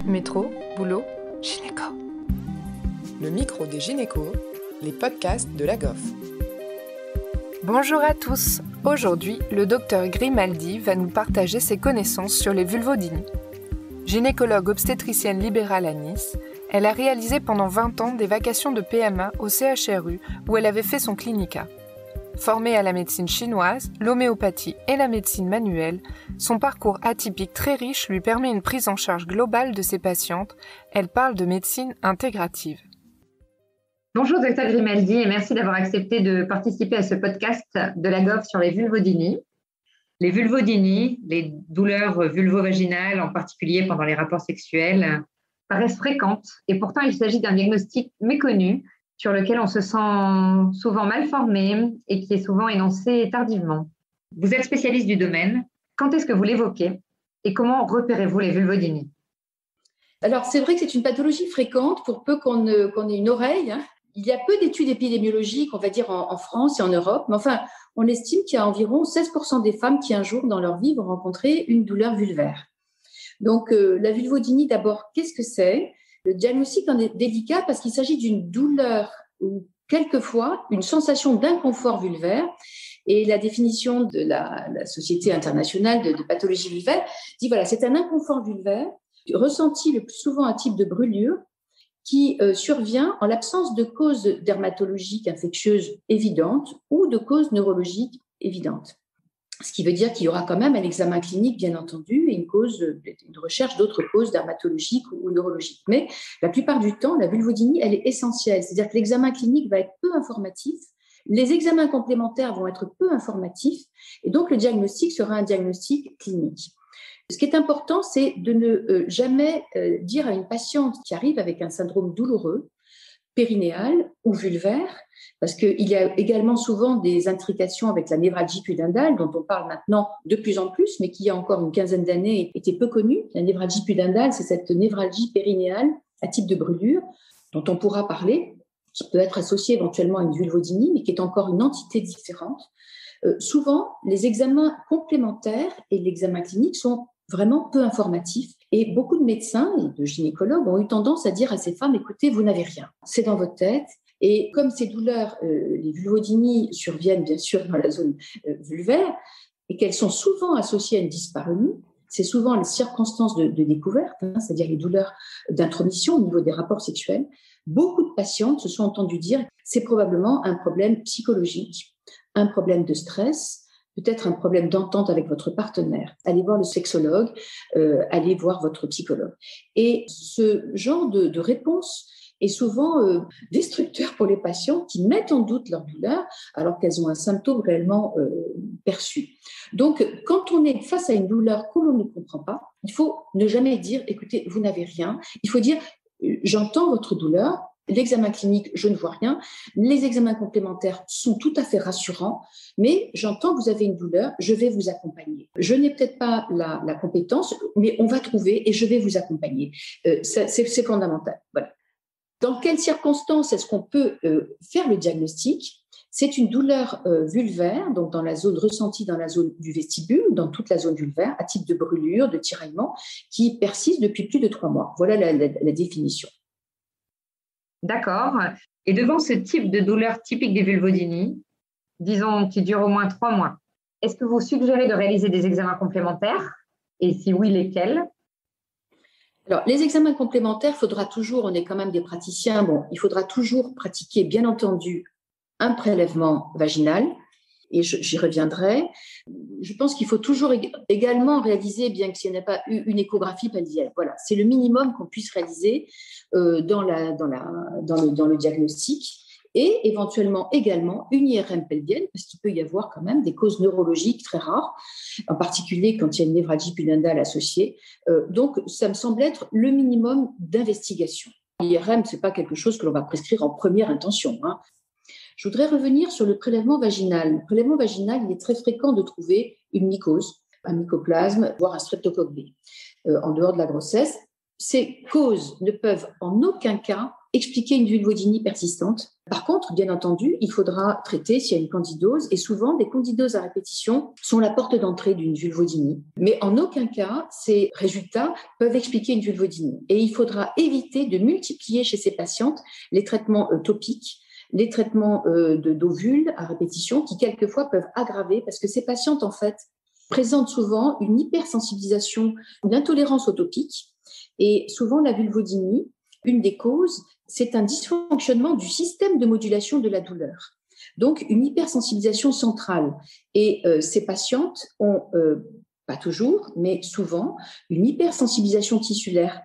Métro, boulot, gynéco. Le micro des gynécos, les podcasts de la GOF. Bonjour à tous. Aujourd'hui, le docteur Grimaldi va nous partager ses connaissances sur les vulvodynies. Gynécologue obstétricienne libérale à Nice, elle a réalisé pendant 20 ans des vacations de PMA au CHRU où elle avait fait son clinica. Formée à la médecine chinoise, l'homéopathie et la médecine manuelle, son parcours atypique très riche lui permet une prise en charge globale de ses patientes. Elle parle de médecine intégrative. Bonjour Dr Grimaldi et merci d'avoir accepté de participer à ce podcast de la GOF sur les vulvodynies. Les vulvodynies, les douleurs vulvovaginales, en particulier pendant les rapports sexuels, paraissent fréquentes et pourtant il s'agit d'un diagnostic méconnu sur lequel on se sent souvent mal formé et qui est souvent énoncé tardivement. Vous êtes spécialiste du domaine. Quand est-ce que vous l'évoquez et comment repérez-vous les vulvodynies? Alors, c'est vrai que c'est une pathologie fréquente pour peu qu'on ait une oreille. Il y a peu d'études épidémiologiques, on va dire, en France et en Europe. Mais enfin, on estime qu'il y a environ 16% des femmes qui, un jour, dans leur vie, vont rencontrer une douleur vulvaire. Donc, la vulvodynie, d'abord, qu'est-ce que c'est? Le diagnostic en est délicat parce qu'il s'agit d'une douleur ou quelquefois une sensation d'inconfort vulvaire. Et la définition de la Société internationale de pathologie vulvaire dit, voilà, c'est un inconfort vulvaire ressenti le plus souvent un type de brûlure qui survient en l'absence de cause dermatologique infectieuse évidente ou de cause neurologique évidente. Ce qui veut dire qu'il y aura quand même un examen clinique, bien entendu, et une recherche d'autres causes dermatologiques ou neurologiques. Mais la plupart du temps, la vulvodynie, elle est essentielle. C'est-à-dire que l'examen clinique va être peu informatif, les examens complémentaires vont être peu informatifs, et donc le diagnostic sera un diagnostic clinique. Ce qui est important, c'est de ne jamais dire à une patiente qui arrive avec un syndrome douloureux, périnéal ou vulvaire, parce qu'il y a également souvent des intrications avec la névralgie pudendale, dont on parle maintenant de plus en plus, mais qui il y a encore une quinzaine d'années était peu connue. La névralgie pudendale, c'est cette névralgie périnéale à type de brûlure, dont on pourra parler, qui peut être associée éventuellement à une vulvodynie, mais qui est encore une entité différente. Souvent, les examens complémentaires et l'examen clinique sont vraiment peu informatifs. Et beaucoup de médecins et de gynécologues ont eu tendance à dire à ces femmes, écoutez, vous n'avez rien, c'est dans votre tête. Et comme ces douleurs, les vulvodynies surviennent bien sûr dans la zone vulvaire et qu'elles sont souvent associées à une dyspareunie, c'est souvent les circonstances de découverte, c'est-à-dire les douleurs d'intromission au niveau des rapports sexuels. Beaucoup de patientes se sont entendues dire c'est probablement un problème psychologique, un problème de stress, peut-être un problème d'entente avec votre partenaire. Allez voir le sexologue, allez voir votre psychologue. Et ce genre de réponse est souvent destructeur pour les patients qui mettent en doute leur douleur alors qu'elles ont un symptôme réellement perçu. Donc, quand on est face à une douleur que l'on ne comprend pas, il faut ne jamais dire « écoutez, vous n'avez rien ». Il faut dire « j'entends votre douleur ». L'examen clinique, je ne vois rien. Les examens complémentaires sont tout à fait rassurants, mais j'entends que vous avez une douleur, je vais vous accompagner. Je n'ai peut-être pas la compétence, mais on va trouver et je vais vous accompagner. C'est fondamental. Voilà. Dans quelles circonstances est-ce qu'on peut faire le diagnostic ? C'est une douleur vulvaire, donc dans la zone ressentie dans la zone du vestibule, dans toute la zone vulvaire, à type de brûlure, de tiraillement, qui persiste depuis plus de 3 mois. Voilà la définition. D'accord. Et devant ce type de douleur typique des vulvodynies, disons qui dure au moins 3 mois, est-ce que vous suggérez de réaliser des examens complémentaires? Et si oui, lesquels? Alors, les examens complémentaires, on est quand même des praticiens, il faudra toujours pratiquer, bien entendu, un prélèvement vaginal, et j'y reviendrai. Je pense qu'il faut toujours également réaliser, bien qu'il n'y ait pas eu une échographie pelvienne. Voilà, c'est le minimum qu'on puisse réaliser dans le diagnostic, et éventuellement également une IRM pelvienne, parce qu'il peut y avoir quand même des causes neurologiques très rares, en particulier quand il y a une névralgie pudendale associée. Donc, ça me semble être le minimum d'investigation. L'IRM, ce n'est pas quelque chose que l'on va prescrire en première intention. Je voudrais revenir sur le prélèvement vaginal. Le prélèvement vaginal, il est très fréquent de trouver une mycose, un mycoplasme, voire un streptocoque B en dehors de la grossesse. Ces causes ne peuvent en aucun cas expliquer une vulvodynie persistante. Par contre, bien entendu, il faudra traiter s'il y a une candidose, et souvent, des candidoses à répétition sont la porte d'entrée d'une vulvodynie. Mais en aucun cas, ces résultats peuvent expliquer une vulvodynie. Et il faudra éviter de multiplier chez ces patientes les traitements topiques, les traitements d'ovules à répétition qui, quelquefois, peuvent aggraver, parce que ces patientes, en fait, présentent souvent une hypersensibilisation, une intolérance aux topiques, et souvent la vulvodynie, une des causes, c'est un dysfonctionnement du système de modulation de la douleur. Donc, une hypersensibilisation centrale. Et ces patientes ont, pas toujours, mais souvent, une hypersensibilisation tissulaire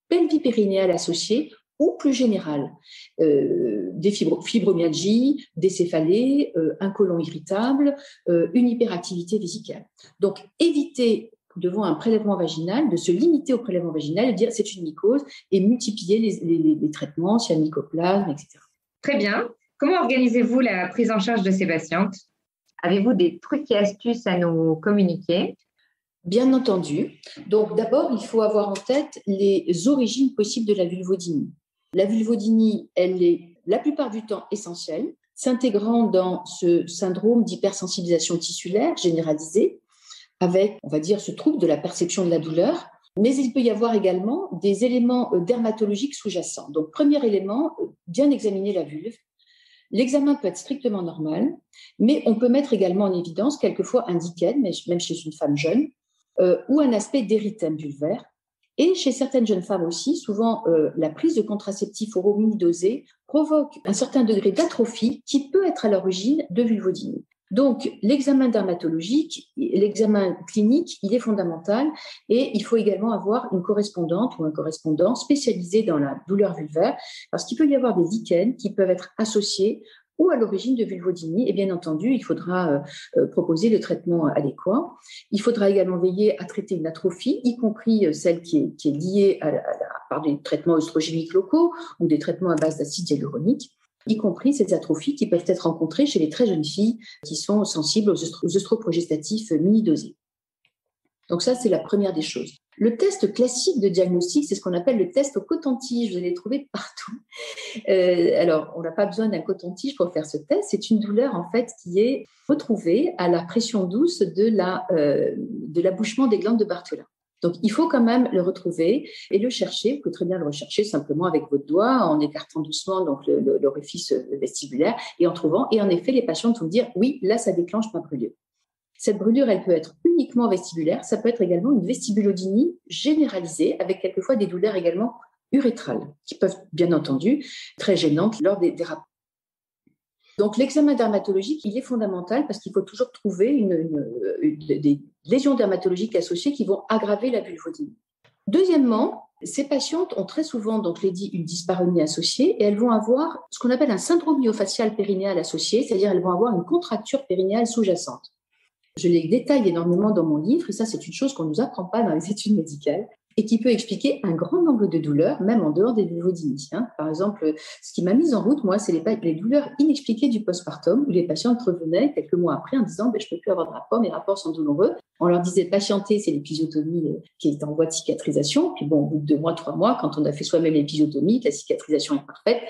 pelvipérinéale associée ou plus générale. Des fibromyalgies, des céphalées, un côlon irritable, une hyperactivité vésicale. Donc, éviter devant un prélèvement vaginal, de se limiter au prélèvement vaginal et dire c'est une mycose et multiplier les traitements, s'il y a mycoplasme, etc. Très bien. Comment organisez-vous la prise en charge de ces patientes? Avez-vous des trucs et astuces à nous communiquer? Bien entendu. Donc d'abord, il faut avoir en tête les origines possibles de la vulvodynie. La vulvodynie, elle est la plupart du temps essentielle, s'intégrant dans ce syndrome d'hypersensibilisation tissulaire généralisée, avec, on va dire, ce trouble de la perception de la douleur. Mais il peut y avoir également des éléments dermatologiques sous-jacents. Donc, premier élément, bien examiner la vulve. L'examen peut être strictement normal, mais on peut mettre également en évidence quelquefois un dickène, même chez une femme jeune, ou un aspect d'érythème vulvaire. Et chez certaines jeunes femmes aussi, souvent, la prise de contraceptifs oraux mini-dosés provoque un certain degré d'atrophie qui peut être à l'origine de vulvodynie. Donc, l'examen dermatologique, l'examen clinique, il est fondamental et il faut également avoir une correspondante ou un correspondant spécialisé dans la douleur vulvaire parce qu'il peut y avoir des lichens qui peuvent être associés ou à l'origine de vulvodynie et bien entendu, il faudra proposer le traitement adéquat. Il faudra également veiller à traiter une atrophie, y compris celle qui est liée par des traitements œstrogéniques locaux ou des traitements à base d'acide hyaluronique, y compris ces atrophies qui peuvent être rencontrées chez les très jeunes filles qui sont sensibles aux œstroprogestatifs mini-dosés. Donc ça, c'est la première des choses. Le test classique de diagnostic, c'est ce qu'on appelle le test au coton-tige. Vous allez le trouver partout. Alors, on n'a pas besoin d'un coton-tige pour faire ce test. C'est une douleur, en fait, qui est retrouvée à la pression douce de l'abouchement des glandes de Bartholin. Donc, il faut quand même le retrouver et le chercher. Vous pouvez très bien le rechercher simplement avec votre doigt, en écartant doucement donc l'orifice vestibulaire et en trouvant. Et en effet, les patientes vont dire « oui, là, ça déclenche ma brûlure ». Cette brûlure, elle peut être uniquement vestibulaire. Ça peut être également une vestibulodynie généralisée avec quelquefois des douleurs également urétrales qui peuvent, bien entendu, très gênantes lors des rapports. Donc, l'examen dermatologique, il est fondamental parce qu'il faut toujours trouver des lésions dermatologiques associées qui vont aggraver la vulvodynie. Deuxièmement, ces patientes ont très souvent, donc je l'ai dit, une dyspareunie associée et elles vont avoir ce qu'on appelle un syndrome myofascial périnéal associé, c'est-à-dire elles vont avoir une contracture périnéale sous-jacente. Je les détaille énormément dans mon livre et ça, c'est une chose qu'on ne nous apprend pas dans les études médicales et qui peut expliquer un grand nombre de douleurs, même en dehors des vulvodynies. Par exemple, ce qui m'a mise en route, moi, c'est les douleurs inexpliquées du postpartum, où les patientes revenaient quelques mois après en disant « je ne peux plus avoir de rapport, mes rapports sont douloureux ». On leur disait « patienter, c'est l'épisiotomie qui est en voie de cicatrisation ». Puis bon, au bout de 2 mois, 3 mois, quand on a fait soi-même l'épisiotomie, que la cicatrisation est parfaite,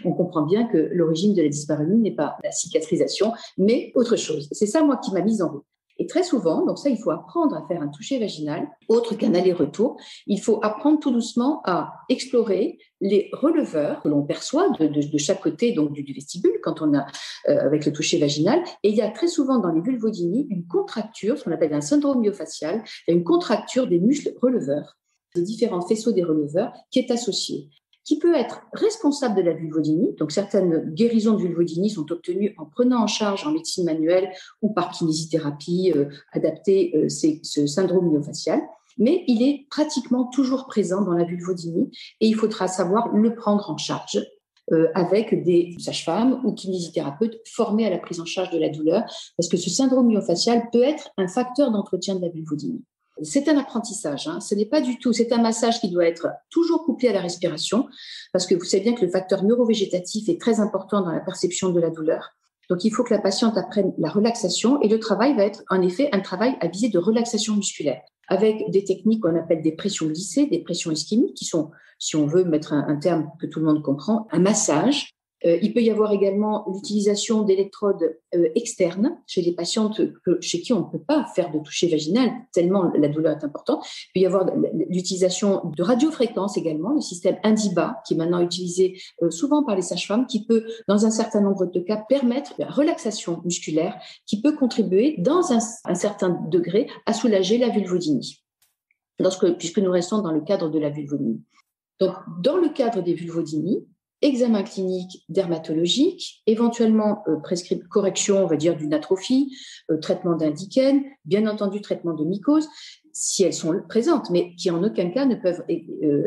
on comprend bien que l'origine de la dyspareunie n'est pas la cicatrisation, mais autre chose. C'est ça, moi, qui m'a mise en route. Et très souvent, donc ça, il faut apprendre à faire un toucher vaginal, autre qu'un aller-retour. Il faut apprendre tout doucement à explorer les releveurs que l'on perçoit de chaque côté donc du vestibule quand on a avec le toucher vaginal. Et il y a très souvent dans les vulvodynies une contracture, ce qu'on appelle un syndrome myofascial, il y a une contracture des muscles releveurs, des différents faisceaux des releveurs qui est associée, qui peut être responsable de la vulvodynie. Donc, certaines guérisons de vulvodynie sont obtenues en prenant en charge en médecine manuelle ou par kinésithérapie adaptée ce syndrome myofascial. Mais il est pratiquement toujours présent dans la vulvodynie et il faudra savoir le prendre en charge avec des sages-femmes ou kinésithérapeutes formés à la prise en charge de la douleur parce que ce syndrome myofascial peut être un facteur d'entretien de la vulvodynie. C'est un apprentissage, ce n'est pas du tout, c'est un massage qui doit être toujours couplé à la respiration parce que vous savez bien que le facteur neurovégétatif est très important dans la perception de la douleur. Donc, il faut que la patiente apprenne la relaxation et le travail va être en effet un travail à visée de relaxation musculaire avec des techniques qu'on appelle des pressions glissées, des pressions ischémiques qui sont si on veut mettre un terme que tout le monde comprend, un massage. Il peut y avoir également l'utilisation d'électrodes externes chez les patientes chez qui on ne peut pas faire de toucher vaginal, tellement la douleur est importante. Il peut y avoir l'utilisation de radiofréquences également, le système Indiba, qui est maintenant utilisé souvent par les sages-femmes, qui peut, dans un certain nombre de cas, permettre la relaxation musculaire, qui peut contribuer, dans un certain degré, à soulager la vulvodynie, puisque nous restons dans le cadre de la vulvodynie. Donc, dans le cadre des vulvodynies, examen clinique dermatologique, éventuellement correction, on va dire, d'une atrophie, traitement d'un lichen, bien entendu traitement de mycoses, si elles sont présentes, mais qui en aucun cas ne peuvent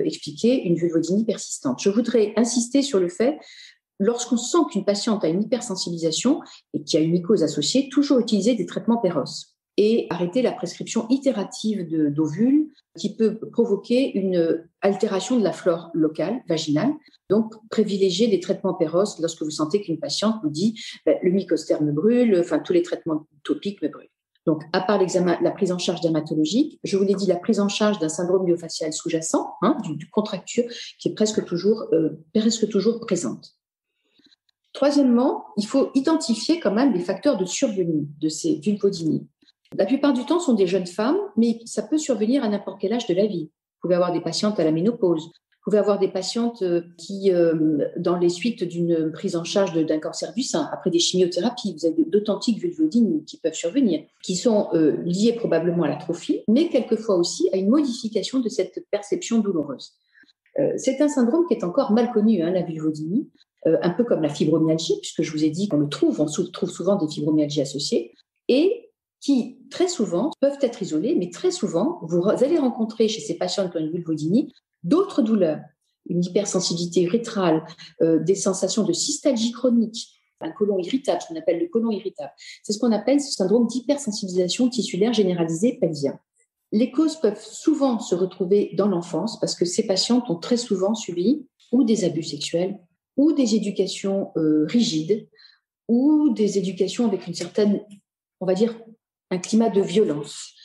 expliquer une vulvodynie persistante. Je voudrais insister sur le fait, lorsqu'on sent qu'une patiente a une hypersensibilisation et qu'il y a une mycose associée, toujours utiliser des traitements Péros et arrêter la prescription itérative d'ovules qui peut provoquer une altération de la flore locale, vaginale. Donc, privilégier des traitements Péros lorsque vous sentez qu'une patiente vous dit le mycostère me brûle, tous les traitements topiques me brûlent. Donc, à part l'examen, la prise en charge dermatologique, je vous l'ai dit, la prise en charge d'un syndrome myofascial sous-jacent, du contracture, qui est presque toujours présente. Troisièmement, il faut identifier quand même les facteurs de survenue de ces vulvodynies. La plupart du temps, ce sont des jeunes femmes, mais ça peut survenir à n'importe quel âge de la vie. Vous pouvez avoir des patientes à la ménopause. Vous pouvez avoir des patientes qui, dans les suites d'une prise en charge d'un cancer du sein, après des chimiothérapies, vous avez d'authentiques vulvodynies qui peuvent survenir, qui sont liées probablement à l'atrophie, mais quelquefois aussi à une modification de cette perception douloureuse. C'est un syndrome qui est encore mal connu, la vulvodynie, un peu comme la fibromyalgie, puisque je vous ai dit qu'on trouve souvent des fibromyalgies associées, et qui, très souvent, peuvent être isolées, mais très souvent, vous allez rencontrer chez ces patientes qui ont une vulvodynie d'autres douleurs, une hypersensibilité urétrale, des sensations de cystalgie chronique, un côlon irritable, ce qu'on appelle le côlon irritable. C'est ce qu'on appelle ce syndrome d'hypersensibilisation tissulaire généralisée pelvien. Les causes peuvent souvent se retrouver dans l'enfance parce que ces patientes ont très souvent subi ou des abus sexuels, ou des éducations rigides, ou des éducations avec une certaine, on va dire, un climat de violence.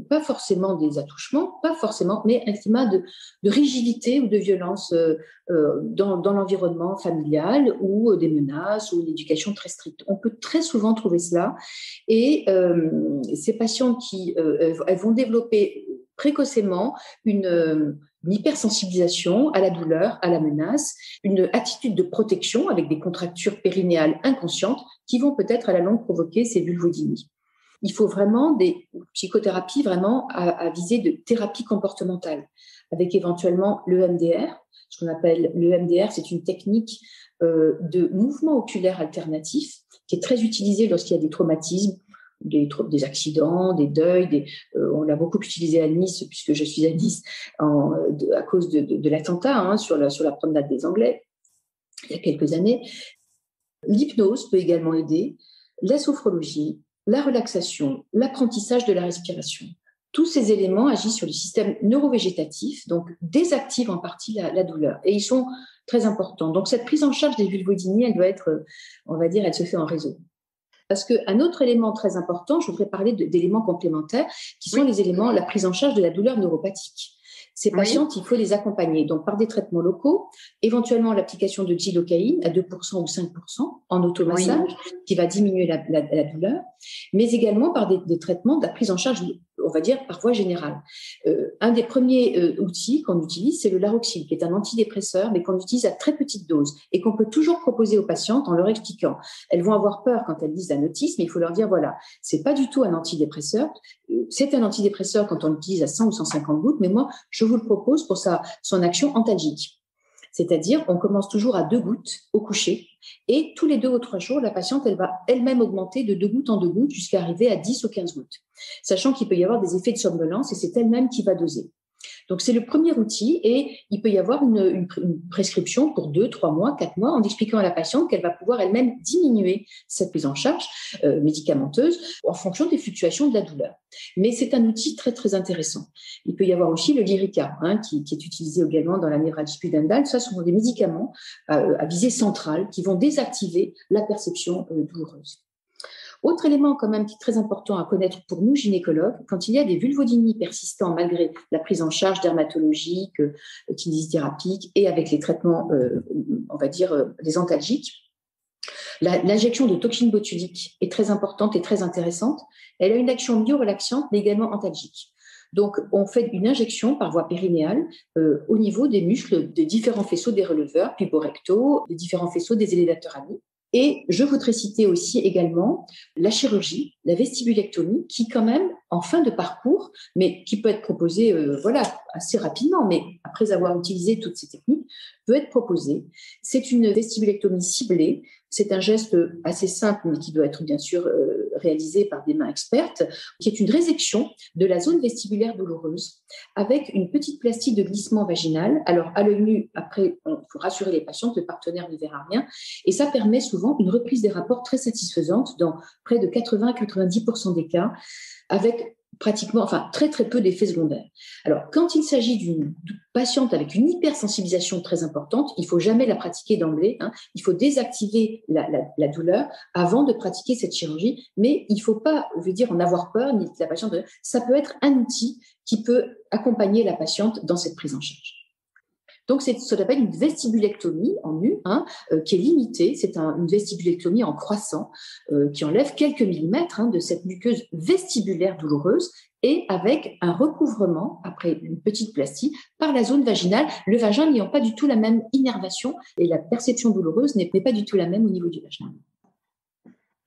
Pas forcément des attouchements, pas forcément, mais un climat de rigidité ou de violence dans l'environnement familial, ou des menaces, ou une éducation très stricte. On peut très souvent trouver cela. Et ces patients elles vont développer précocement une hypersensibilisation à la douleur, à la menace, une attitude de protection avec des contractures périnéales inconscientes qui vont peut-être à la longue provoquer ces vulvodynies. Il faut vraiment des psychothérapies vraiment à visée de thérapie comportementale, avec éventuellement l'EMDR. Ce qu'on appelle l'EMDR, c'est une technique de mouvement oculaire alternatif qui est très utilisée lorsqu'il y a des traumatismes, des accidents, des deuils. On l'a beaucoup utilisé à Nice, puisque je suis à Nice, à cause de l'attentat sur la promenade des Anglais, il y a quelques années. L'hypnose peut également aider, la sophrologie, la relaxation, l'apprentissage de la respiration. Tous ces éléments agissent sur le système neurovégétatif, donc désactivent en partie la douleur. Et ils sont très importants. Donc cette prise en charge des vulvodynies, elle doit être, on va dire, elle se fait en réseau. Parce qu'un autre élément très important, je voudrais parler d'éléments complémentaires, qui sont les éléments, la prise en charge de la douleur neuropathique. Ces patientes, il faut les accompagner donc par des traitements locaux, éventuellement l'application de xylocaïne à 2% ou 5% en automassage, qui va diminuer la douleur, mais également par des traitements de la prise en charge, on va dire, par voie générale. Un des premiers outils qu'on utilise, c'est le Laroxyl, qui est un antidépresseur, mais qu'on utilise à très petite dose et qu'on peut toujours proposer aux patientes en leur expliquant. Elles vont avoir peur quand elles lisent la notice, mais il faut leur dire, voilà, c'est pas du tout un antidépresseur, c'est un antidépresseur quand on l'utilise à 100 ou 150 gouttes, mais moi, je vous le propose pour son action antalgique. C'est-à-dire, on commence toujours à 2 gouttes au coucher et tous les 2 ou 3 jours, la patiente, elle va elle-même augmenter de 2 gouttes en 2 gouttes jusqu'à arriver à 10 ou 15 gouttes, sachant qu'il peut y avoir des effets de somnolence et c'est elle-même qui va doser. Donc, c'est le premier outil et il peut y avoir une prescription pour 2, 3 mois, 4 mois en expliquant à la patiente qu'elle va pouvoir elle-même diminuer cette prise en charge médicamenteuse en fonction des fluctuations de la douleur. Mais c'est un outil très, très intéressant. Il peut y avoir aussi le Lyrica qui est utilisé également dans la névralgie pudendale. Ça, ce sont des médicaments à visée centrale qui vont désactiver la perception douloureuse. Autre élément quand même qui est très important à connaître pour nous gynécologues, quand il y a des vulvodynies persistants malgré la prise en charge dermatologique, kinésithérapique et avec les traitements, on va dire, les antalgiques, l'injection de toxine botulique est très importante et très intéressante. Elle a une action biorelaxante mais également antalgique. Donc, on fait une injection par voie périnéale au niveau des muscles des différents faisceaux des releveurs, puborectaux, des différents faisceaux des élévateurs amis. Et je voudrais citer aussi également la chirurgie, la vestibulectomie, qui quand même, en fin de parcours, mais qui peut être proposée assez rapidement, mais après avoir utilisé toutes ces techniques, peut être proposée. C'est une vestibulectomie ciblée. C'est un geste assez simple, mais qui doit être bien sûr réalisé par des mains expertes, qui est une résection de la zone vestibulaire douloureuse avec une petite plastie de glissement vaginal. Alors, à l'œil nu, après, il faut rassurer les patientes, le partenaire n'y verra rien. Et ça permet souvent une reprise des rapports très satisfaisante dans près de 80-90% des cas, avec très très peu d'effets secondaires. Alors, quand il s'agit d'une patiente avec une hypersensibilisation très importante, il ne faut jamais la pratiquer d'emblée. Il faut désactiver la douleur avant de pratiquer cette chirurgie, mais il ne faut pas, en avoir peur, ni la patiente. Ça peut être un outil qui peut accompagner la patiente dans cette prise en charge. Donc, ça s'appelle une vestibulectomie en nu, qui est limitée. C'est une vestibulectomie en croissant qui enlève quelques millimètres de cette muqueuse vestibulaire douloureuse et avec un recouvrement, après une petite plastie, par la zone vaginale, le vagin n'ayant pas du tout la même innervation et la perception douloureuse n'est pas du tout la même au niveau du vagin.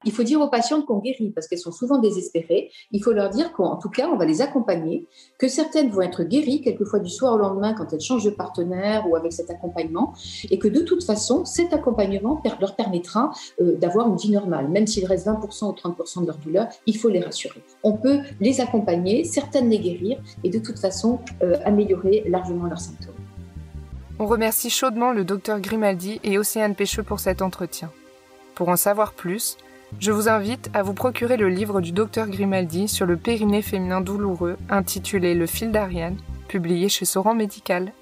Il faut dire aux patientes qu'on guérit parce qu'elles sont souvent désespérées. Il faut leur dire qu'en tout cas, on va les accompagner, que certaines vont être guéries quelquefois du soir au lendemain quand elles changent de partenaire ou avec cet accompagnement et que de toute façon, cet accompagnement leur permettra d'avoir une vie normale. Même s'il reste 20% ou 30% de leur douleur, il faut les rassurer. On peut les accompagner, certaines les guérir et de toute façon améliorer largement leurs symptômes. On remercie chaudement le Dr Grimaldi et Océane Pêcheux pour cet entretien. Pour en savoir plus, je vous invite à vous procurer le livre du Dr Grimaldi sur le périnée féminin douloureux intitulé Le fil d'Ariane, publié chez Soran Médical.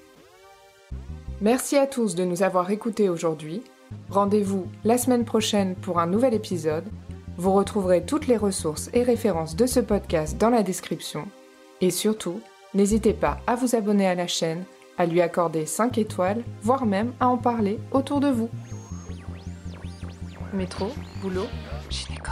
Merci à tous de nous avoir écoutés aujourd'hui. Rendez-vous la semaine prochaine pour un nouvel épisode. Vous retrouverez toutes les ressources et références de ce podcast dans la description. Et surtout, n'hésitez pas à vous abonner à la chaîne, à lui accorder 5 étoiles, voire même à en parler autour de vous. Métro, boulot, gynéco.